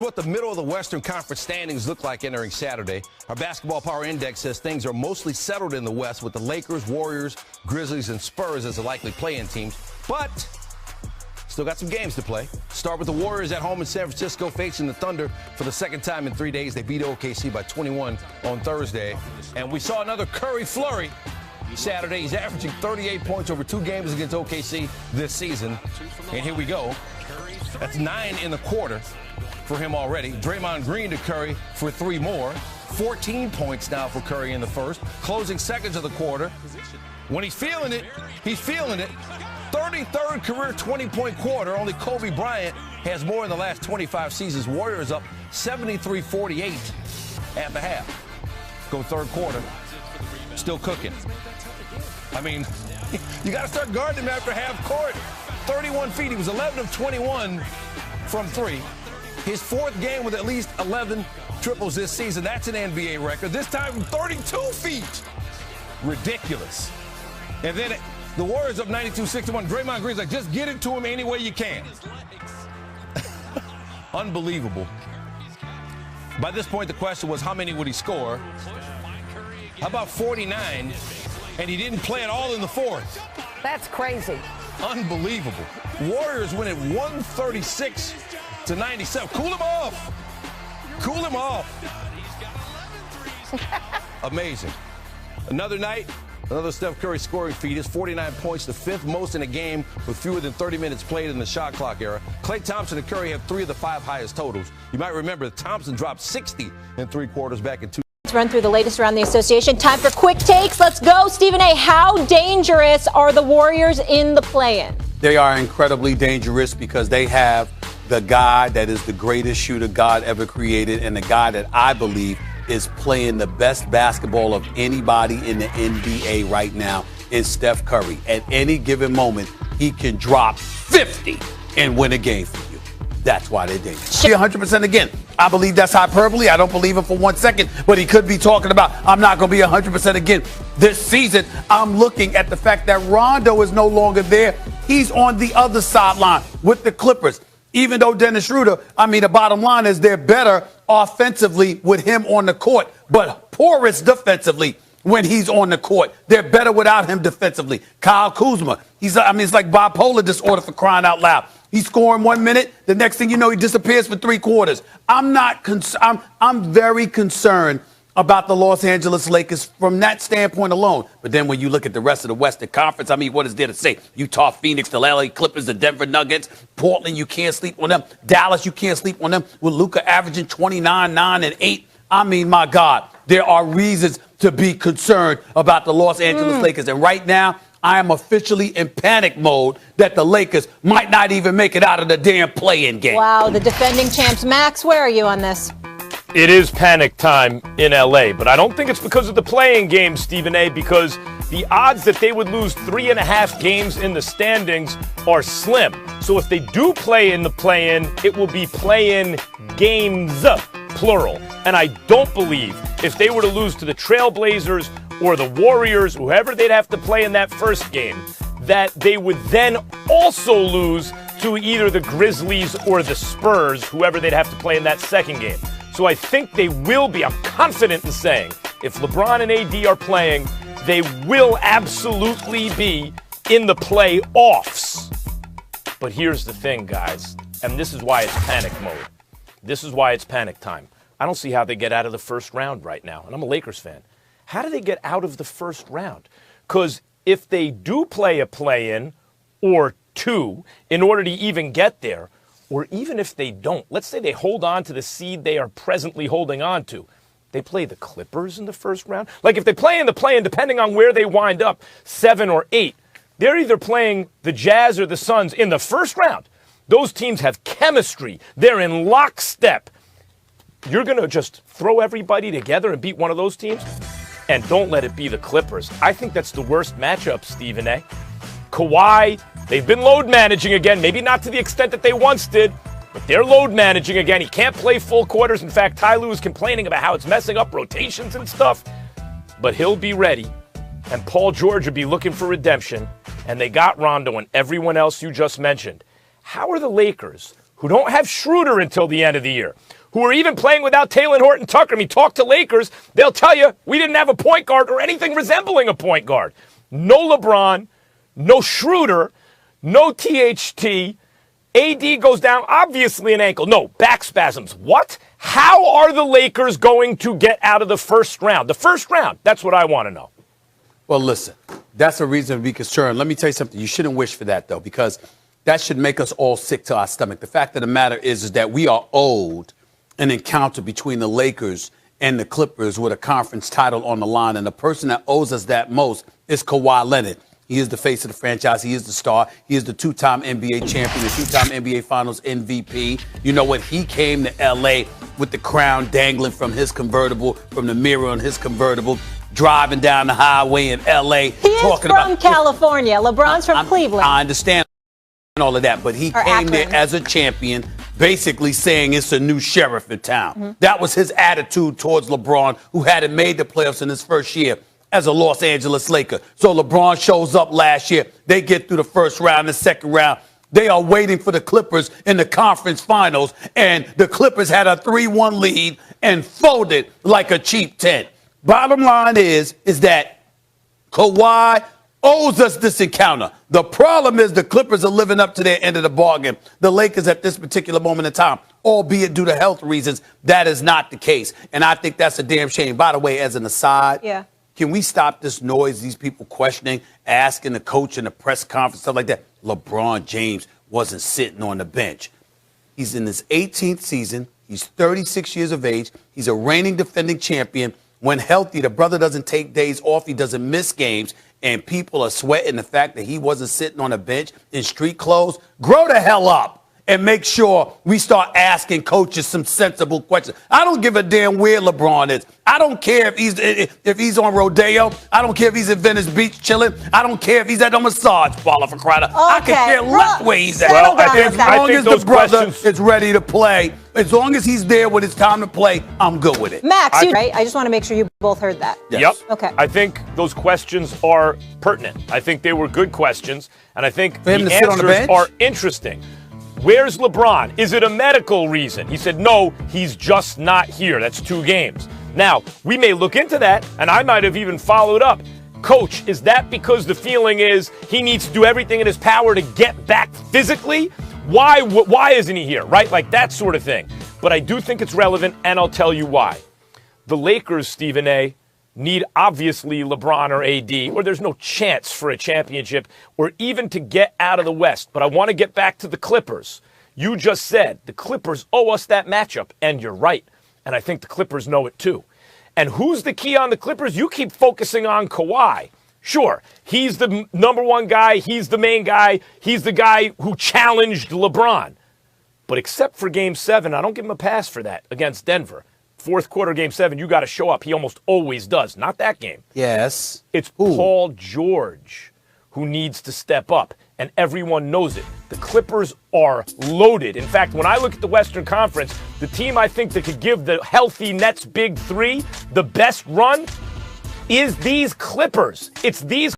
What the middle of the Western Conference standings look like entering Saturday. Our Basketball Power Index says things are mostly settled in the West with the Lakers, Warriors, Grizzlies, and Spurs as the likely play-in teams. But still got some games to play. Start with the Warriors at home in San Francisco facing the Thunder for the second time in 3 days. They beat OKC by 21 on Thursday. And we saw another Curry flurry Saturday. He's averaging 38 points over 2 games against OKC this season. And here we go. That's 9 in the quarter for him already. Draymond Green to Curry for 3 more. 14 points now for Curry in the first. Closing seconds of the quarter. When he's feeling it, he's feeling it. 33rd career 20-point quarter. Only Kobe Bryant has more in the last 25 seasons. Warriors up 73-48 at the half. Go third quarter. Still cooking. I mean, you got to start guarding him after half court. 31 feet. He was 11 of 21 from 3. His 4th game with at least 11 triples this season. That's an NBA record. This time from 32 feet. Ridiculous. And then the Warriors up 92-61. Draymond Green's like, just get it to him any way you can. Unbelievable. By this point, the question was, how many would he score? How about 49? And he didn't play at all in the 4th. That's crazy. Unbelievable. Warriors win at 136-97. Cool him off. Cool him off. Amazing. Another night, another Steph Curry scoring feat. His 49 points, the 5th most in a game with fewer than 30 minutes played in the shot clock era. Klay Thompson and Curry have 3 of the 5 highest totals. You might remember Thompson dropped 60 in 3 quarters back in 2. Let's run through the latest around the association. Time for quick takes. Let's go. Stephen A., how dangerous are the Warriors in the play-in? They are incredibly dangerous because they have the guy that is the greatest shooter God ever created and the guy that I believe is playing the best basketball of anybody in the NBA right now is Steph Curry. At any given moment, he can drop 50 and win a game for you. That's why they're dangerous. 100% again. I believe that's hyperbole. I don't believe it for 1 second, but he could be talking about, I'm not going to be 100% again this season. I'm looking at the fact that Rondo is no longer there. He's on the other sideline with the Clippers. Even though Dennis Schroeder, the bottom line is they're better offensively with him on the court, but porous defensively when he's on the court. They're better without him defensively. Kyle Kuzma, it's like bipolar disorder for crying out loud. He's scoring 1 minute. The next thing you know, he disappears for 3 quarters. I'm very concerned about the Los Angeles Lakers from that standpoint alone. But then when you look at the rest of the Western Conference, what is there to say? Utah, Phoenix, the LA Clippers, the Denver Nuggets, Portland, you can't sleep on them. Dallas, you can't sleep on them. With Luka averaging 29, 9, and 8. My God, there are reasons to be concerned about the Los Angeles Lakers. And right now, I am officially in panic mode that the Lakers might not even make it out of the damn play-in game. Wow, the defending champs. Max, where are you on this? It is panic time in L.A., but I don't think it's because of the play-in game, Stephen A., because the odds that they would lose 3.5 games in the standings are slim. So if they do play in the play-in, it will be play-in games, plural. And I don't believe if they were to lose to the Trailblazers or the Warriors, whoever they'd have to play in that first game, that they would then also lose to either the Grizzlies or the Spurs, whoever they'd have to play in that second game. So I think they will be, I'm confident in saying, if LeBron and AD are playing, they will absolutely be in the playoffs. But here's the thing, guys, and this is why it's panic mode. This is why it's panic time. I don't see how they get out of the first round right now, and I'm a Lakers fan. How do they get out of the first round? Because if they do play a play-in or 2 in order to even get there, or even if they don't, let's say they hold on to the seed they are presently holding on to. They play the Clippers in the first round. Like if they play in the play-in, depending on where they wind up, 7 or 8, they're either playing the Jazz or the Suns in the first round. Those teams have chemistry. They're in lockstep. You're going to just throw everybody together and beat one of those teams? And don't let it be the Clippers. I think that's the worst matchup, Stephen A. Kawhi, they've been load managing again. Maybe not to the extent that they once did, but they're load managing again. He can't play full quarters. In fact, Ty Lue is complaining about how it's messing up rotations and stuff. But he'll be ready. And Paul George will be looking for redemption. And they got Rondo and everyone else you just mentioned. How are the Lakers, who don't have Schroeder until the end of the year, who are even playing without Talen Horton-Tucker. I mean, talk to Lakers. They'll tell you we didn't have a point guard or anything resembling a point guard. No LeBron, no Schroeder, no THT. AD goes down, obviously an ankle. No, back spasms. What? How are the Lakers going to get out of the first round? The first round, that's what I want to know. Well, listen, that's a reason to be concerned. Let me tell you something. You shouldn't wish for that, though, because that should make us all sick to our stomach. The fact of the matter is that we are owed an encounter between the Lakers and the Clippers with a conference title on the line, and the person that owes us that most is Kawhi Leonard. He is the face of the franchise. He is the star. He is the two-time NBA champion, the two-time NBA Finals MVP. You know what? He came to L.A. with the crown dangling from his convertible, from the mirror on his convertible, driving down the highway in L.A. He is from California. LeBron's from Cleveland. I understand all of that, but he came there as a champion, basically saying it's a new sheriff in town. Mm-hmm. That was his attitude towards LeBron, who hadn't made the playoffs in his first year as a Los Angeles Laker. So LeBron shows up last year. They get through the first round, the second round. They are waiting for the Clippers in the conference finals, and the Clippers had a 3-1 lead and folded like a cheap tent. Bottom line is that Kawhi owes us this encounter. The problem is the Clippers are living up to their end of the bargain. The Lakers at this particular moment in time, albeit due to health reasons, that is not the case. And I think that's a damn shame. By the way, as an aside, can we stop this noise, these people questioning, asking the coach in the press conference, stuff like that? LeBron James wasn't sitting on the bench. He's in his 18th season. He's 36 years of age. He's a reigning defending champion. When healthy, the brother doesn't take days off. He doesn't miss games. And people are sweating the fact that he wasn't sitting on a bench in street clothes. Grow the hell up and make sure we start asking coaches some sensible questions. I don't give a damn where LeBron is. I don't care if he's on Rodeo. I don't care if he's at Venice Beach chilling. I don't care if he's at the massage parlor for crying out. I can care less where he's at. Well, as long as the brother is ready to play, as long as he's there when it's time to play, I'm good with it. Max, right? I just want to make sure you both heard that. Yes. Yep. Okay. I think those questions are pertinent. I think they were good questions, and I think the answers are interesting. Where's LeBron? Is it a medical reason? He said, no, he's just not here. That's 2 games. Now, we may look into that, and I might have even followed up. Coach, is that because the feeling is he needs to do everything in his power to get back physically? Why isn't he here, right? Like that sort of thing. But I do think it's relevant, and I'll tell you why. The Lakers, Stephen A., need obviously LeBron or AD, or there's no chance for a championship, or even to get out of the West. But I want to get back to the Clippers. You just said the Clippers owe us that matchup, and you're right. And I think the Clippers know it too. And who's the key on the Clippers? You keep focusing on Kawhi. Sure, he's the number one guy. He's the main guy. He's the guy who challenged LeBron. But except for Game 7, I don't give him a pass for that against Denver. Fourth quarter, Game 7, you got to show up. He almost always does. Not that game. Yes. It's Paul George who needs to step up, and everyone knows it. The Clippers are loaded. In fact, when I look at the Western Conference, the team I think that could give the healthy Nets big 3 the best run is these Clippers. It's these